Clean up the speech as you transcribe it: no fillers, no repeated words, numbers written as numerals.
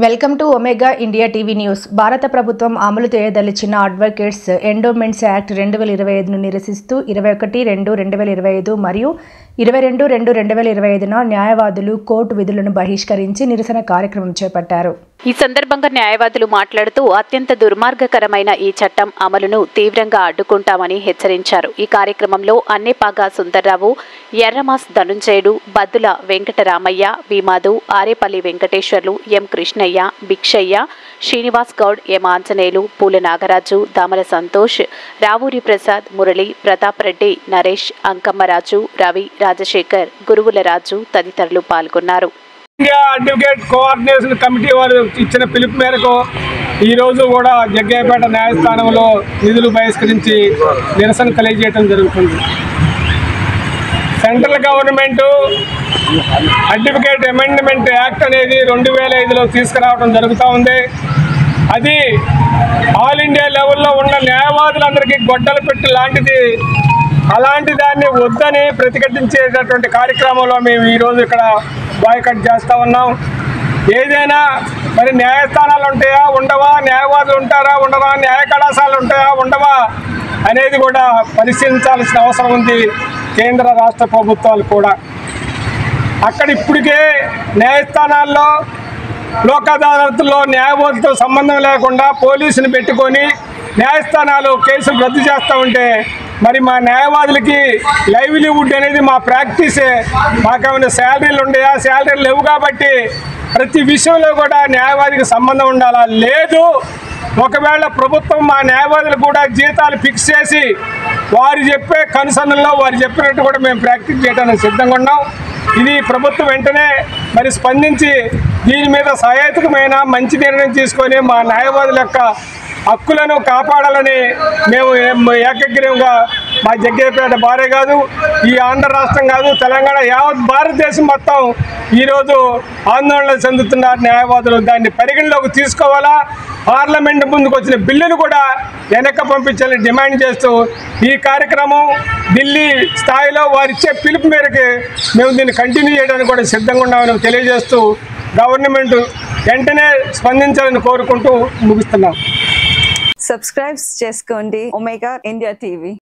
Welcome to omega India TV news. భారత ప్రభుత్వం అమలు చేయదలిచిన అడ్వకేట్స్ ఎండోమెంట్స్ యాక్ట్ 2025ను నిరసిస్తూ 21/2/2025 మరియు 22/2/2025న న్యాయవాదులు కోర్టు విధులను బహిష్కరించి నిరసన కార్యక్రమం చేపట్టారు. ఈ సందర్భంగా న్యాయవాదులు మాట్లాడుతూ అత్యంత దుర్మార్గకరమైన ఈ చట్టం అమలును తీవ్రంగా అడ్డుకుంటామని హెచ్చరించారు. ఈ కార్యక్రమంలో అన్నేపాగా సుందర్రావు, ఎర్రమాస్ ధనుంజయుడు, బద్దుల వెంకటరామయ్య, భీమాదు, ఆరేపల్లి వెంకటేశ్వర్లు, ఎం కృష్ణయ్య, భిక్షయ్య, శ్రీనివాస్ గౌడ్, ఎం ఆంజనేయులు, పూల నాగరాజు, దామల సంతోష్, రావూరి ప్రసాద్, మురళి, ప్రతాప్ రెడ్డి, నరేష్, అంకమ్మరాజు, రవి, రాజశేఖర్, గురువుల రాజు తదితరులు పాల్గొన్నారు. ఇండియా అడ్వకేట్ కోఆర్డినేషన్ కమిటీ వారు ఇచ్చిన పిలుపు మేరకు ఈరోజు కూడా జగ్గయ్యపేట న్యాయస్థానంలో నిధులు బహిష్కరించి నిరసన తెలియజేయడం జరుగుతుంది. Central government advocate amendment act అనేది 2005లో తీసుకురావడం జరుగుతూ ఉంది. అది ఆల్ ఇండియా లెవెల్లో ఉన్న న్యాయవాదులందరికీ గొడ్డలు పెట్టి లాంటిది. అలాంటి దాన్ని వద్దని ప్రతిఘటించేటటువంటి కార్యక్రమంలో మేము ఈరోజు ఇక్కడ బాయ్కట్ చేస్తూ ఉన్నాం. ఏదైనా మరి న్యాయస్థానాలు ఉంటాయా ఉండవా, న్యాయవాదులు ఉంటారా ఉండవా, న్యాయ కళాశాలలు ఉంటాయా ఉండవా అనేది కూడా పరిశీలించాల్సిన అవసరం ఉంది కేంద్ర రాష్ట్ర ప్రభుత్వాలు కూడా. అక్కడ ఇప్పటికే న్యాయస్థానాల్లో లోక్ అదాలత్లో న్యాయవాదులతో సంబంధం లేకుండా పోలీసుని పెట్టుకొని న్యాయస్థానాలు కేసులు రద్దు చేస్తూ ఉంటే మరి మా న్యాయవాదులకి లైవ్లీవుడ్ అనేది మా ప్రాక్టీసే. మాకేమైనా శాలరీలు ఉన్నాయా, శాలరీలు లేవు కాబట్టి ప్రతి విషయంలో కూడా న్యాయవాదికి సంబంధం ఉండాలా? లేదు. ఒకవేళ ప్రభుత్వం మా న్యాయవాదులు కూడా జీతాలు ఫిక్స్ చేసి వారు చెప్పే కనుసన్నల్లో వారు చెప్పినట్టు కూడా మేము ప్రాక్టీస్ చేయడానికి సిద్ధంగా ఉన్నాం. ఇది ప్రభుత్వం వెంటనే మరి స్పందించి దీని మీద సహేతుకమైన మంచి నిర్ణయం తీసుకొని మా న్యాయవాదుల యొక్క హక్కులను కాపాడాలని మేము ఏకగ్రీవంగా మా జగ్గయ్యపేట బారే కాదు, ఈ ఆంధ్ర రాష్ట్రం కాదు, తెలంగాణ యావత్ భారతదేశం మొత్తం ఈరోజు ఆందోళన చెందుతున్నారు న్యాయవాదులు. దాన్ని పరిగణలోకి తీసుకోవాలా, పార్లమెంట్ ముందుకు వచ్చిన బిల్లును కూడా వెనక్కి పంపించాలని డిమాండ్ చేస్తూ ఈ కార్యక్రమం ఢిల్లీ స్థాయిలో వారిచ్చే పిలుపు మేరకు మేము దీన్ని కంటిన్యూ చేయడానికి కూడా సిద్ధంగా ఉన్నామని తెలియజేస్తూ గవర్నమెంట్ వెంటనే స్పందించాలని కోరుకుంటూ ముగిస్తున్నాం. సబ్స్క్రైబ్ చేసుకోండి ఒమేగా ఇండియా టీవీ.